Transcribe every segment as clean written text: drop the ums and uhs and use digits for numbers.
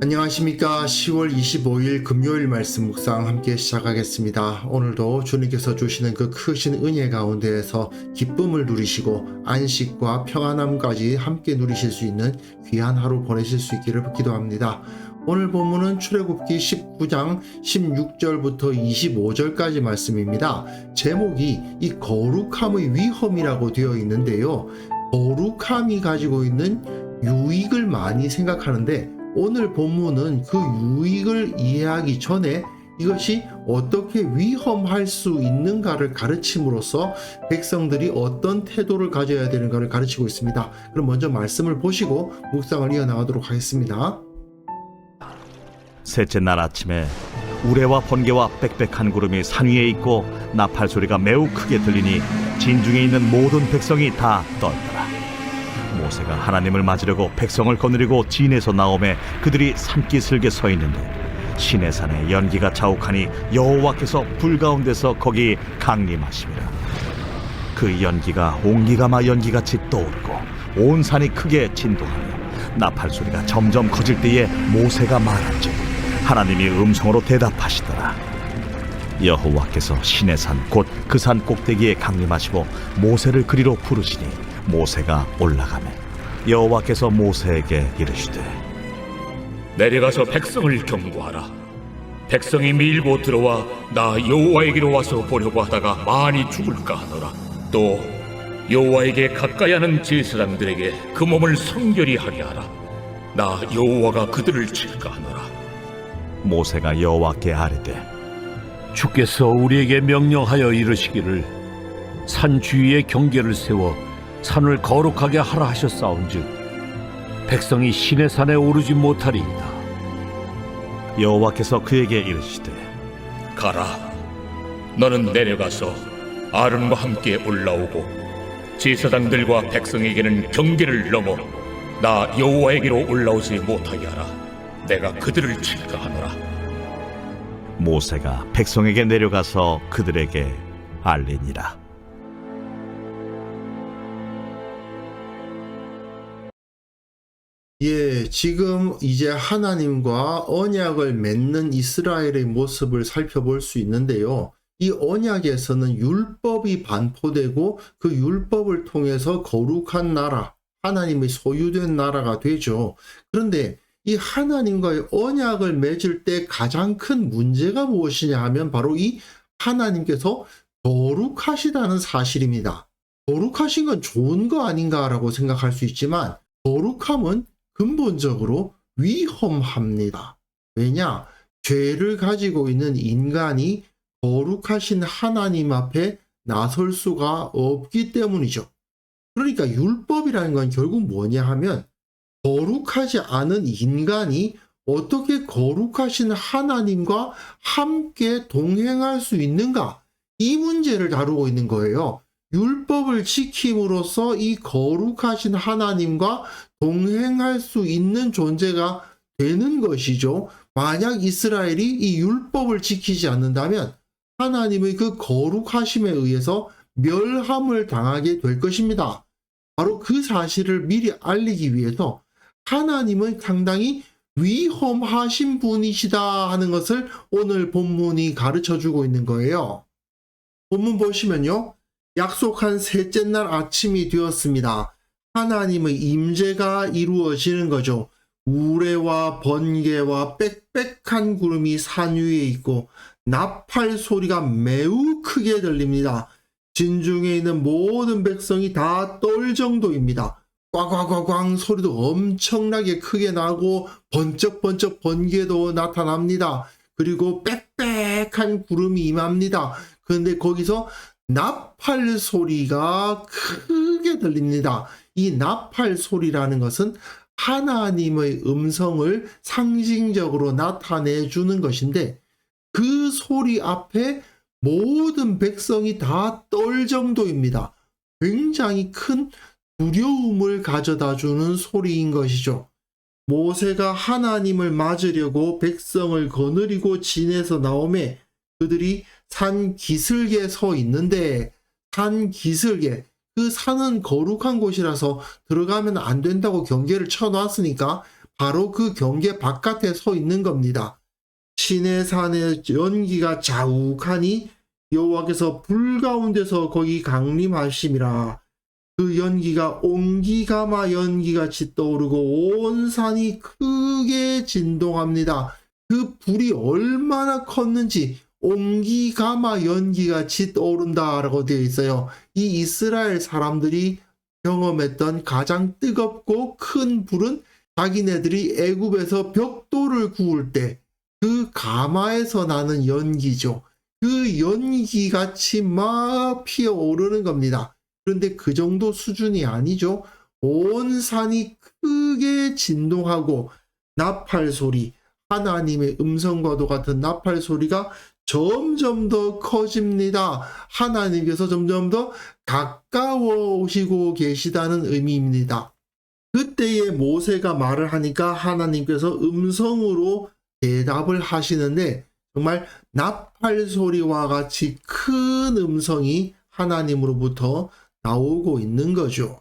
안녕하십니까. 10월 25일 금요일 말씀 묵상 함께 시작하겠습니다. 오늘도 주님께서 주시는 그 크신 은혜 가운데에서 기쁨을 누리시고 안식과 평안함까지 함께 누리실 수 있는 귀한 하루 보내실 수 있기를 기도합니다. 오늘 본문은 출애굽기 19장 16절부터 25절까지 말씀입니다. 제목이 이 거룩함의 위험이라고 되어 있는데요. 거룩함이 가지고 있는 유익을 많이 생각하는데 오늘 본문은 그 유익을 이해하기 전에 이것이 어떻게 위험할 수 있는가를 가르침으로써 백성들이 어떤 태도를 가져야 되는가를 가르치고 있습니다. 그럼 먼저 말씀을 보시고 묵상을 이어나가도록 하겠습니다. 셋째 날 아침에 우레와 번개와 빽빽한 구름이 산 위에 있고 나팔 소리가 매우 크게 들리니 진중에 있는 모든 백성이 다 떨더라. 모세가 하나님을 맞으려고 백성을 거느리고 진에서 나오매 그들이 산기슭에 서 있는데 시내산에 연기가 자욱하니 여호와께서 불 가운데서 거기 강림하심이라. 그 연기가 옹기가마 연기같이 떠오르고 온 산이 크게 진동하며 나팔 소리가 점점 커질 때에 모세가 말한즉 하나님이 음성으로 대답하시더라. 여호와께서 시내산 곧 그 산 꼭대기에 강림하시고 모세를 그리로 부르시니 모세가 올라가매 여호와께서 모세에게 이르시되 내려가서 백성을 경고하라. 백성이 밀고 들어와 나 여호와에게로 와서 보려고 하다가 많이 죽을까 하노라. 또 여호와에게 가까이 하는 제사장들에게 그 몸을 성결히 하게 하라. 나 여호와가 그들을 칠까 하노라. 모세가 여호와께 아뢰되 주께서 우리에게 명령하여 이르시기를 산 주위에 경계를 세워 산을 거룩하게 하라 하셨사온즉 백성이 시내산에 오르지 못하리이다. 여호와께서 그에게 이르시되 가라. 너는 내려가서 아론과 함께 올라오고 제사장들과 백성에게는 경계를 넘어 나 여호와에게로 올라오지 못하게 하라. 내가 그들을 칠까 하노라. 모세가 백성에게 내려가서 그들에게 알리니라. 지금 이제 하나님과 언약을 맺는 이스라엘의 모습을 살펴볼 수 있는데요. 이 언약에서는 율법이 반포되고 그 율법을 통해서 거룩한 나라, 하나님의 소유된 나라가 되죠. 그런데 이 하나님과의 언약을 맺을 때 가장 큰 문제가 무엇이냐 하면 바로 이 하나님께서 거룩하시다는 사실입니다. 거룩하신 건 좋은 거 아닌가라고 생각할 수 있지만 거룩함은 근본적으로 위험합니다. 왜냐? 죄를 가지고 있는 인간이 거룩하신 하나님 앞에 나설 수가 없기 때문이죠. 그러니까 율법이라는 건 결국 뭐냐 하면 거룩하지 않은 인간이 어떻게 거룩하신 하나님과 함께 동행할 수 있는가? 이 문제를 다루고 있는 거예요. 율법을 지킴으로써 이 거룩하신 하나님과 동행할 수 있는 존재가 되는 것이죠. 만약 이스라엘이 이 율법을 지키지 않는다면 하나님의 그 거룩하심에 의해서 멸함을 당하게 될 것입니다. 바로 그 사실을 미리 알리기 위해서 하나님은 상당히 위험하신 분이시다 하는 것을 오늘 본문이 가르쳐주고 있는 거예요. 본문 보시면요. 약속한 셋째 날 아침이 되었습니다. 하나님의 임재가 이루어지는 거죠. 우레와 번개와 빽빽한 구름이 산 위에 있고 나팔 소리가 매우 크게 들립니다. 진중에 있는 모든 백성이 다 떨 정도입니다. 꽝꽝꽝꽝 소리도 엄청나게 크게 나고 번쩍번쩍 번개도 나타납니다. 그리고 빽빽한 구름이 임합니다. 그런데 거기서 나팔 소리가 크게 들립니다. 이 나팔 소리라는 것은 하나님의 음성을 상징적으로 나타내 주는 것인데 그 소리 앞에 모든 백성이 다 떨 정도입니다. 굉장히 큰 두려움을 가져다 주는 소리인 것이죠. 모세가 하나님을 맞으려고 백성을 거느리고 진에서 나오매 그들이 산 기슭에 서 있는데 산 기슭에 그 산은 거룩한 곳이라서 들어가면 안 된다고 경계를 쳐놨으니까 바로 그 경계 바깥에 서 있는 겁니다. 시내산의 연기가 자욱하니 여호와께서 불 가운데서 거기 강림하심이라. 그 연기가 옹기가마 연기같이 떠오르고 온 산이 크게 진동합니다. 그 불이 얼마나 컸는지 옹기가마 연기같이 떠오른다라고 되어 있어요. 이 이스라엘 사람들이 경험했던 가장 뜨겁고 큰 불은 자기네들이 애굽에서 벽돌을 구울 때 그 가마에서 나는 연기죠. 그 연기같이 막 피어오르는 겁니다. 그런데 그 정도 수준이 아니죠. 온 산이 크게 진동하고 나팔 소리, 하나님의 음성과도 같은 나팔 소리가 점점 더 커집니다. 하나님께서 점점 더 가까워 오시고 계시다는 의미입니다. 그때에 모세가 말을 하니까 하나님께서 음성으로 대답을 하시는데 정말 나팔 소리와 같이 큰 음성이 하나님으로부터 나오고 있는 거죠.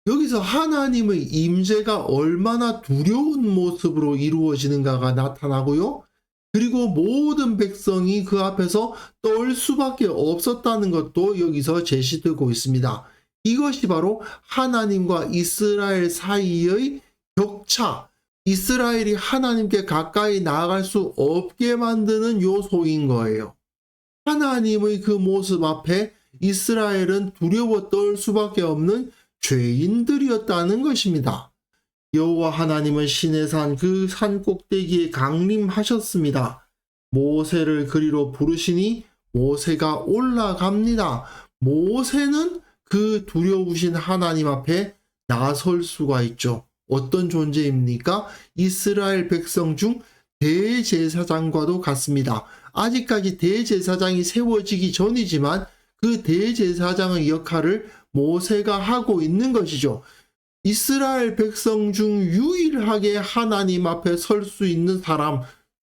여기서 하나님의 임재가 얼마나 두려운 모습으로 이루어지는가가 나타나고요. 그리고 모든 백성이 그 앞에서 떨 수밖에 없었다는 것도 여기서 제시되고 있습니다. 이것이 바로 하나님과 이스라엘 사이의 격차, 이스라엘이 하나님께 가까이 나아갈 수 없게 만드는 요소인 거예요. 하나님의 그 모습 앞에 이스라엘은 두려워 떨 수밖에 없는 죄인들이었다는 것입니다. 여호와 하나님은 시내산 그 산 꼭대기에 강림하셨습니다. 모세를 그리로 부르시니 모세가 올라갑니다. 모세는 그 두려우신 하나님 앞에 나설 수가 있죠. 어떤 존재입니까? 이스라엘 백성 중 대제사장과도 같습니다. 아직까지 대제사장이 세워지기 전이지만 그 대제사장의 역할을 모세가 하고 있는 것이죠. 이스라엘 백성 중 유일하게 하나님 앞에 설 수 있는 사람,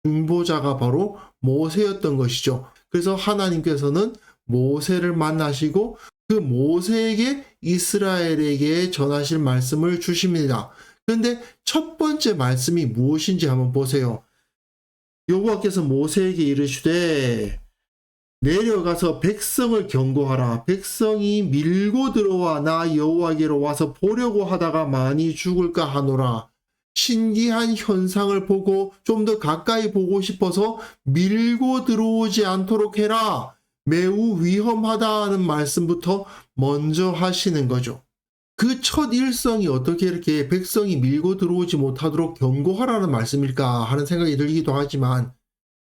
중보자가 바로 모세였던 것이죠. 그래서 하나님께서는 모세를 만나시고 그 모세에게 이스라엘에게 전하실 말씀을 주십니다. 그런데 첫 번째 말씀이 무엇인지 한번 보세요. 여호와께서 모세에게 이르시되 내려가서 백성을 경고하라. 백성이 밀고 들어와 나 여호와께로 와서 보려고 하다가 많이 죽을까 하노라. 신기한 현상을 보고 좀 더 가까이 보고 싶어서 밀고 들어오지 않도록 해라. 매우 위험하다는 말씀부터 먼저 하시는 거죠. 그 첫 일성이 어떻게 이렇게 백성이 밀고 들어오지 못하도록 경고하라는 말씀일까 하는 생각이 들기도 하지만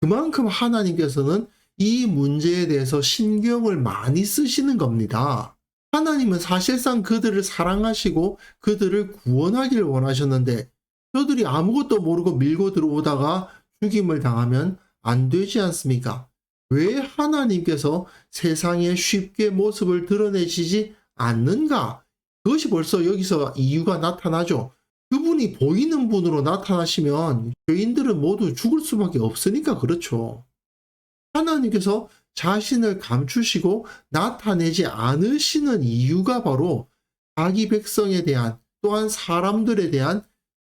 그만큼 하나님께서는 이 문제에 대해서 신경을 많이 쓰시는 겁니다. 하나님은 사실상 그들을 사랑하시고 그들을 구원하기를 원하셨는데 저들이 아무것도 모르고 밀고 들어오다가 죽임을 당하면 안 되지 않습니까? 왜 하나님께서 세상에 쉽게 모습을 드러내시지 않는가? 그것이 벌써 여기서 이유가 나타나죠. 그분이 보이는 분으로 나타나시면 죄인들은 모두 죽을 수밖에 없으니까 그렇죠. 하나님께서 자신을 감추시고 나타내지 않으시는 이유가 바로 자기 백성에 대한 또한 사람들에 대한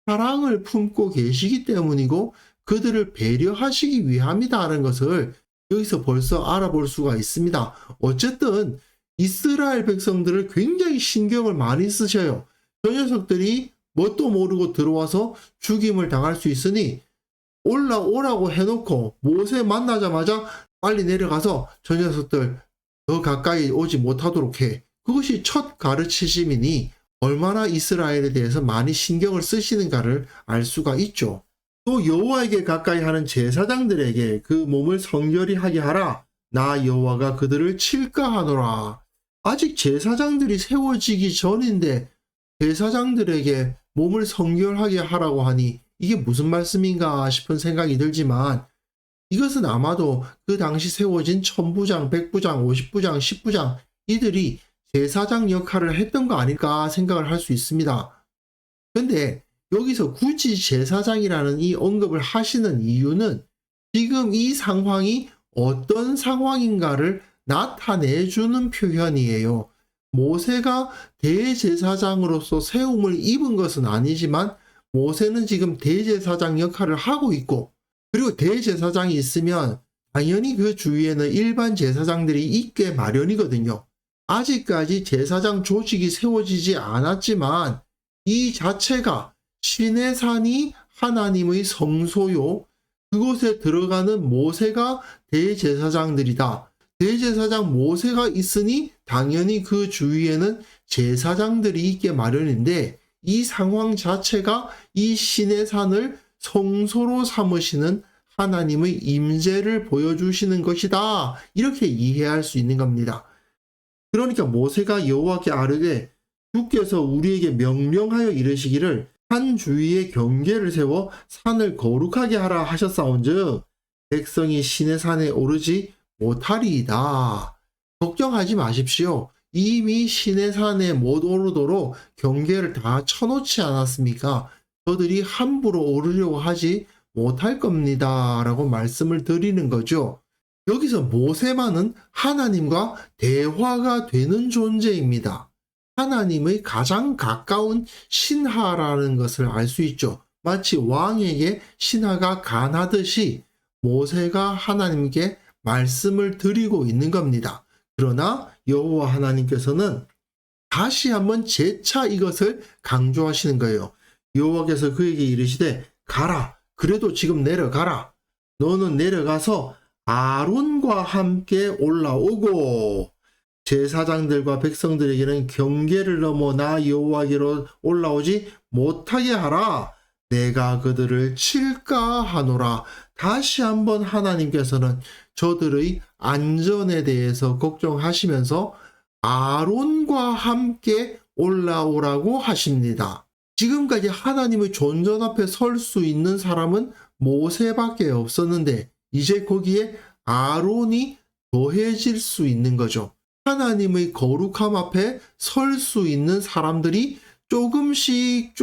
사랑을 품고 계시기 때문이고 그들을 배려하시기 위함이다라는 것을 여기서 벌써 알아볼 수가 있습니다. 어쨌든 이스라엘 백성들을 굉장히 신경을 많이 쓰셔요. 저 녀석들이 뭣도 모르고 들어와서 죽임을 당할 수 있으니 올라오라고 해놓고 모세 만나자마자 빨리 내려가서 저 녀석들 더 가까이 오지 못하도록 해. 그것이 첫 가르치심이니 얼마나 이스라엘에 대해서 많이 신경을 쓰시는가를 알 수가 있죠. 또 여호와에게 가까이 하는 제사장들에게 그 몸을 성결히 하게 하라. 나 여호와가 그들을 칠까 하노라. 아직 제사장들이 세워지기 전인데 제사장들에게 몸을 성결하게 하라고 하니 이게 무슨 말씀인가 싶은 생각이 들지만 이것은 아마도 그 당시 세워진 천부장, 백부장, 50부장, 10부장 이들이 제사장 역할을 했던 거 아닐까 생각을 할 수 있습니다. 그런데 여기서 굳이 제사장이라는 이 언급을 하시는 이유는 지금 이 상황이 어떤 상황인가를 나타내주는 표현이에요. 모세가 대제사장으로서 세움을 입은 것은 아니지만 모세는 지금 대제사장 역할을 하고 있고, 그리고 대제사장이 있으면 당연히 그 주위에는 일반 제사장들이 있게 마련이거든요. 아직까지 제사장 조직이 세워지지 않았지만 이 자체가 시내산이 하나님의 성소요, 그곳에 들어가는 모세가 대제사장들이다. 대제사장 모세가 있으니 당연히 그 주위에는 제사장들이 있게 마련인데, 이 상황 자체가 이 시내산을 성소로 삼으시는 하나님의 임재를 보여주시는 것이다. 이렇게 이해할 수 있는 겁니다. 그러니까 모세가 여호와께 아뢰되 주께서 우리에게 명령하여 이르시기를 산 주위에 경계를 세워 산을 거룩하게 하라 하셨사온즉 백성이 시내산에 오르지 못하리이다. 걱정하지 마십시오. 이미 시내산에 못 오르도록 경계를 다 쳐놓지 않았습니까? 저들이 함부로 오르려고 하지 못할 겁니다. 라고 말씀을 드리는 거죠. 여기서 모세만은 하나님과 대화가 되는 존재입니다. 하나님의 가장 가까운 신하라는 것을 알 수 있죠. 마치 왕에게 신하가 간하듯이 모세가 하나님께 말씀을 드리고 있는 겁니다. 그러나 여호와 하나님께서는 다시 한번 재차 이것을 강조하시는 거예요. 여호와께서 그에게 이르시되 가라. 그래도 지금 내려가라. 너는 내려가서 아론과 함께 올라오고 제사장들과 백성들에게는 경계를 넘어 나 여호와께로 올라오지 못하게 하라. 내가 그들을 칠까 하노라. 다시 한번 하나님께서는 저들의 안전에 대해서 걱정하시면서 아론과 함께 올라오라고 하십니다. 지금까지 하나님의 존전 앞에 설 수 있는 사람은 모세밖에 없었는데 이제 거기에 아론이 더해질 수 있는 거죠. 하나님의 거룩함 앞에 설 수 있는 사람들이 조금씩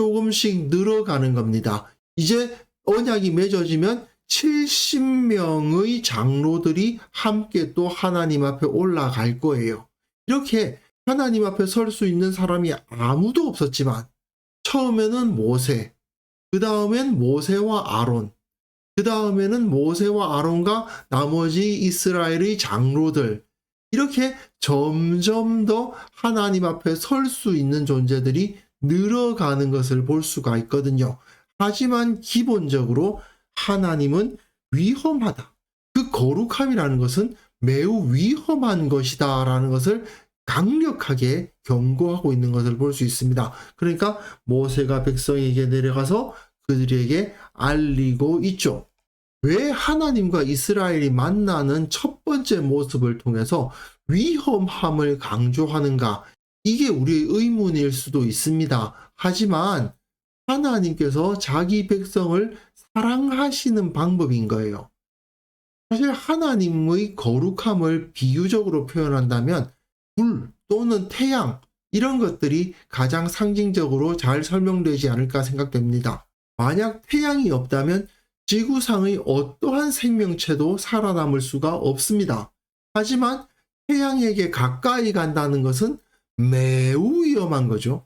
늘어가는 겁니다. 이제 언약이 맺어지면 70명의 장로들이 함께 또 하나님 앞에 올라갈 거예요. 이렇게 하나님 앞에 설 수 있는 사람이 아무도 없었지만 처음에는 모세, 그 다음엔 모세와 아론, 그 다음에는 모세와 아론과 나머지 이스라엘의 장로들, 이렇게 점점 더 하나님 앞에 설 수 있는 존재들이 늘어가는 것을 볼 수가 있거든요. 하지만 기본적으로 하나님은 위험하다. 그 거룩함이라는 것은 매우 위험한 것이다 라는 것을 강력하게 경고하고 있는 것을 볼 수 있습니다. 그러니까 모세가 백성에게 내려가서 그들에게 알리고 있죠. 왜 하나님과 이스라엘이 만나는 첫 번째 모습을 통해서 위험함을 강조하는가? 이게 우리의 의문일 수도 있습니다. 하지만 하나님께서 자기 백성을 사랑하시는 방법인 거예요. 사실 하나님의 거룩함을 비유적으로 표현한다면 불 또는 태양 이런 것들이 가장 상징적으로 잘 설명되지 않을까 생각됩니다. 만약 태양이 없다면 지구상의 어떠한 생명체도 살아남을 수가 없습니다. 하지만 태양에게 가까이 간다는 것은 매우 위험한 거죠.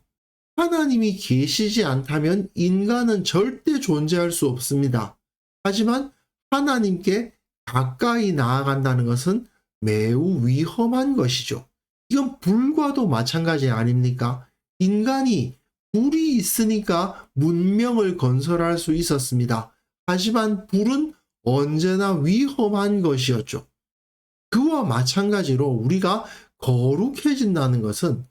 하나님이 계시지 않다면 인간은 절대 존재할 수 없습니다. 하지만 하나님께 가까이 나아간다는 것은 매우 위험한 것이죠. 이건 불과도 마찬가지 아닙니까? 인간이 불이 있으니까 문명을 건설할 수 있었습니다. 하지만 불은 언제나 위험한 것이었죠. 그와 마찬가지로 우리가 거룩해진다는 것은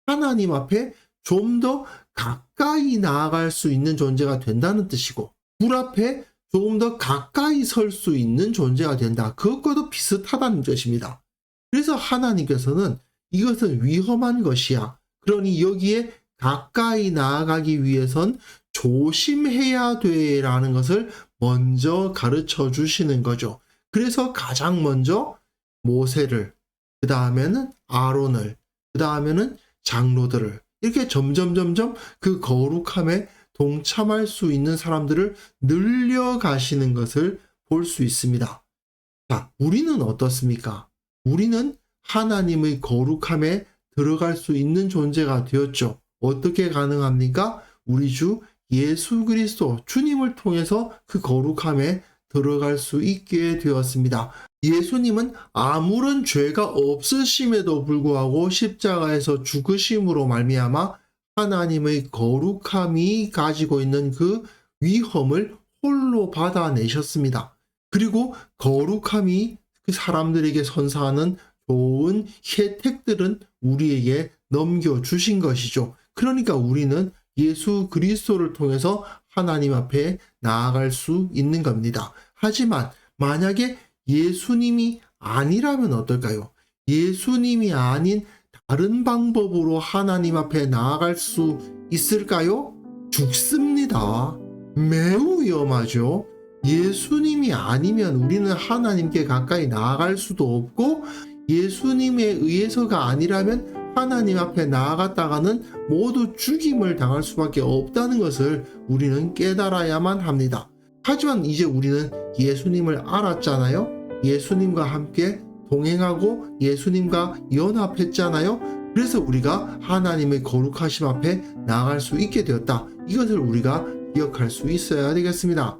하나님 앞에 좀 더 가까이 나아갈 수 있는 존재가 된다는 뜻이고 불 앞에 조금 더 가까이 설 수 있는 존재가 된다. 그것과도 비슷하다는 뜻입니다. 그래서 하나님께서는 이것은 위험한 것이야. 그러니 여기에 가까이 나아가기 위해선 조심해야 돼 라는 것을 먼저 가르쳐 주시는 거죠. 그래서 가장 먼저 모세를, 그 다음에는 아론을, 그 다음에는 장로들을 이렇게 점점 그 거룩함에 동참할 수 있는 사람들을 늘려가시는 것을 볼 수 있습니다. 자, 우리는 어떻습니까? 우리는 하나님의 거룩함에 들어갈 수 있는 존재가 되었죠. 어떻게 가능합니까? 우리 주 예수 그리스도 주님을 통해서 그 거룩함에 들어갈 수 있게 되었습니다. 예수님은 아무런 죄가 없으심에도 불구하고 십자가에서 죽으심으로 말미암아 하나님의 거룩함이 가지고 있는 그 위험을 홀로 받아내셨습니다. 그리고 거룩함이 그 사람들에게 선사하는 좋은 혜택들은 우리에게 넘겨주신 것이죠. 그러니까 우리는 예수 그리스도를 통해서 하나님 앞에 나아갈 수 있는 겁니다. 하지만 만약에 예수님이 아니라면 어떨까요? 예수님이 아닌 다른 방법으로 하나님 앞에 나아갈 수 있을까요? 죽습니다. 매우 위험하죠. 예수님이 아니면 우리는 하나님께 가까이 나아갈 수도 없고, 예수님에 의해서가 아니라면 하나님 앞에 나아갔다가는 모두 죽임을 당할 수밖에 없다는 것을 우리는 깨달아야만 합니다. 하지만 이제 우리는 예수님을 알았잖아요. 예수님과 함께 동행하고 예수님과 연합했잖아요. 그래서 우리가 하나님의 거룩하심 앞에 나아갈 수 있게 되었다. 이것을 우리가 기억할 수 있어야 되겠습니다.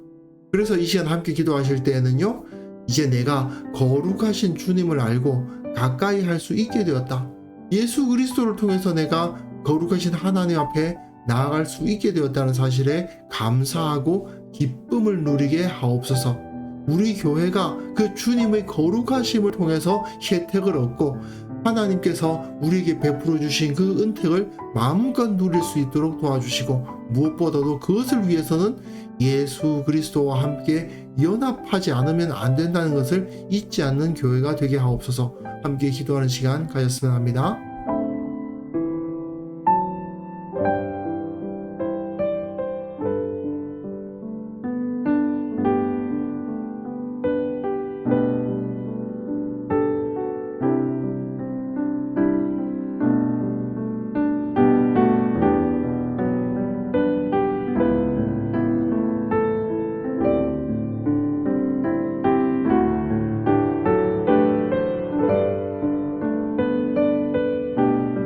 그래서 이 시간 함께 기도하실 때에는요, 이제 내가 거룩하신 주님을 알고 가까이 할 수 있게 되었다. 예수 그리스도를 통해서 내가 거룩하신 하나님 앞에 나아갈 수 있게 되었다는 사실에 감사하고 기쁨을 누리게 하옵소서. 우리 교회가 그 주님의 거룩하심을 통해서 혜택을 얻고 하나님께서 우리에게 베풀어 주신 그 은택을 마음껏 누릴 수 있도록 도와주시고, 무엇보다도 그것을 위해서는 예수 그리스도와 함께 연합하지 않으면 안 된다는 것을 잊지 않는 교회가 되게 하옵소서. 함께 기도하는 시간 가졌으면 합니다.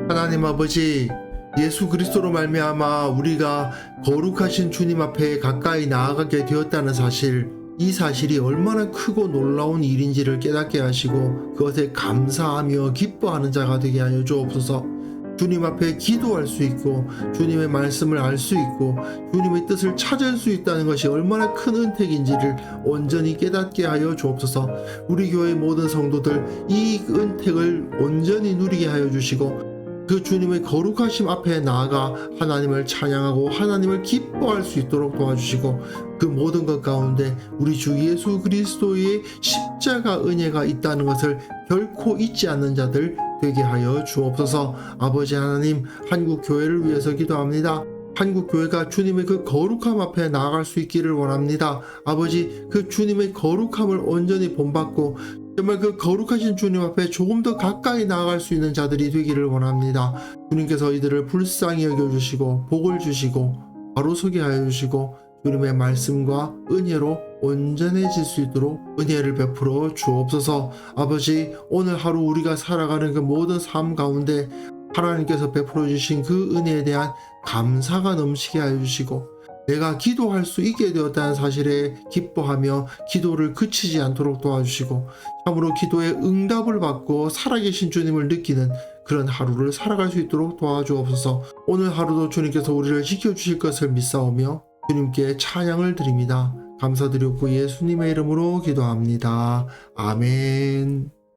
하나님 아버지, 예수 그리스도로 말미암아 우리가 거룩하신 주님 앞에 가까이 나아가게 되었다는 사실, 이 사실이 얼마나 크고 놀라운 일인지를 깨닫게 하시고 그것에 감사하며 기뻐하는 자가 되게 하여 주옵소서. 주님 앞에 기도할 수 있고 주님의 말씀을 알 수 있고 주님의 뜻을 찾을 수 있다는 것이 얼마나 큰 은택인지를 온전히 깨닫게 하여 주옵소서. 우리 교회 모든 성도들 이 은택을 온전히 누리게 하여 주시고, 그 주님의 거룩하심 앞에 나아가 하나님을 찬양하고 하나님을 기뻐할 수 있도록 도와주시고, 그 모든 것 가운데 우리 주 예수 그리스도의 십자가 은혜가 있다는 것을 결코 잊지 않는 자들 되게 하여 주옵소서. 아버지 하나님, 한국 교회를 위해서 기도합니다. 한국 교회가 주님의 그 거룩함 앞에 나아갈 수 있기를 원합니다. 아버지, 그 주님의 거룩함을 온전히 본받고 정말 그 거룩하신 주님 앞에 조금 더 가까이 나아갈 수 있는 자들이 되기를 원합니다. 주님께서 이들을 불쌍히 여겨주시고 복을 주시고 바로 서게 하여 주시고 주님의 말씀과 은혜로 온전해질 수 있도록 은혜를 베풀어 주옵소서. 아버지, 오늘 하루 우리가 살아가는 그 모든 삶 가운데 하나님께서 베풀어 주신 그 은혜에 대한 감사가 넘치게 하여 주시고, 내가 기도할 수 있게 되었다는 사실에 기뻐하며 기도를 그치지 않도록 도와주시고, 참으로 기도의 응답을 받고 살아계신 주님을 느끼는 그런 하루를 살아갈 수 있도록 도와주옵소서. 오늘 하루도 주님께서 우리를 지켜주실 것을 믿사오며 주님께 찬양을 드립니다. 감사드렸고 예수님의 이름으로 기도합니다. 아멘.